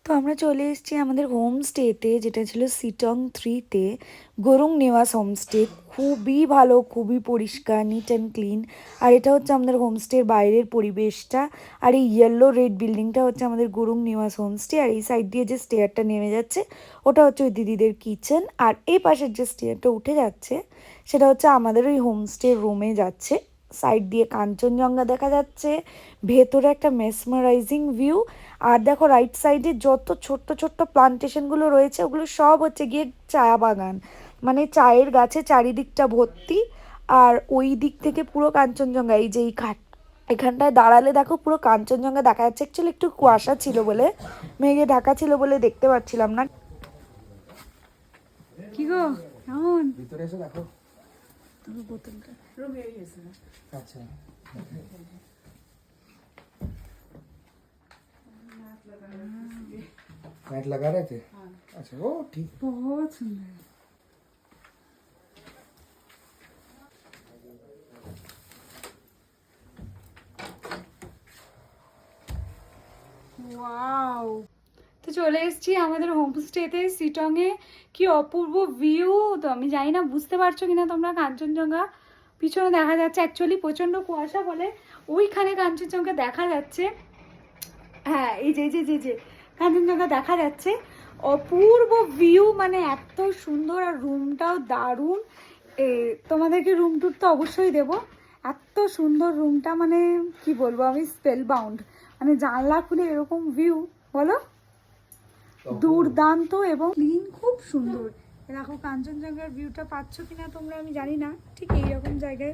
তো আমরা চলে এসেছি আমাদের হোমস্টেতে, যেটা ছিল সিটং 3-তে, গরুং নিবাস হোমস্টে। খুবই ভালো, খুবই পরিষ্কার, নিট অ্যান্ড ক্লিন। আর এটা হচ্ছে আমাদের হোমস্টের বাইরের পরিবেশটা। আর এই ইয়েলো রেড বিল্ডিংটা হচ্ছে আমাদের গরুং নিবাস হোমস্টে। আর এই সাইড দিয়ে যে স্টেয়ারটা নেমে যাচ্ছে ওটা হচ্ছে ওই দিদিদের কিচেন। আর এই পাশের যে স্টেয়ারটা উঠে যাচ্ছে সেটা হচ্ছে আমাদের ওই হোমস্টের রুমে যাচ্ছে। সাইড দিয়ে কাঞ্চনজঙ্ঘা দেখা যাচ্ছে, ভেতরে একটা মেসমারাইজিং ভিউ। আর দেখো রাইট সাইডে যত ছোট্ট ছোট্ট প্লান্টেশনগুলো রয়েছে ওগুলো সব হচ্ছে গিয়ে চা বাগান, মানে চায়ের গাছে চারিদিকটা ভর্তি। আর ওই দিক থেকে পুরো কাঞ্চনজঙ্ঘা, এই যে এই এখানটায় দাঁড়ালে দেখো পুরো কাঞ্চনজঙ্ঘা দেখা যাচ্ছে। অ্যাকচুয়ালি একটু কুয়াশা ছিল বলে, মেঘে ঢাকা ছিল বলে দেখতে পাচ্ছিলাম না। কি গো কেমন ভিতরে এসে দেখো তোর বোতলটা রুমে এসে। আচ্ছা मैट लगा रहे थे। हाँ। अच्छा वो ठीक, बहुत सुंदर। ওয়াও, তো চলে এসেছি আমাদের হোমস্টেতে সিটংয়ে। কি অপূর্ব ভিউ! তো আমি জানি না বুঝতে পারছো কিনা তোমরা, কাঞ্চনজঙ্ঘা পিছনে দেখা যাচ্ছে। অ্যাকচুয়ালি প্রচণ্ড কুয়াশা বলে ওইখানে কাঞ্চনজঙ্ঘা দেখা যাচ্ছে। হ্যাঁ, এই যে যে যে যে কাঞ্চনজঙ্ঘা দেখা যাচ্ছে। অপূর্ব ভিউ, মানে এত সুন্দর। আর রুমটাও দারুণ। তোমাদেরকে রুম টুর তো অবশ্যই দেবো। এত সুন্দর রুমটা, মানে কি বলবো, আমি স্পেল বাউন্ড। মানে জানলা খুলে এরকম ভিউ, বলো, দুর্দান্ত এবং ক্লিন, খুব সুন্দর। দেখো কাঞ্চনজঙ্ঘার ভিউটা পাচ্ছ কিনা তোমরা আমি জানি না, ঠিক এইরকম জায়গায়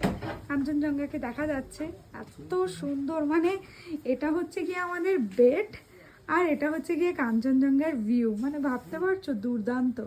কাঞ্চনজঙ্ঘাকে দেখা যাচ্ছে। এত সুন্দর, মানে এটা হচ্ছে গিয়ে আমাদের বেড আর এটা হচ্ছে গিয়ে কাঞ্চনজঙ্ঘার ভিউ, মানে ভাবতে পারছো, দুর্দান্ত।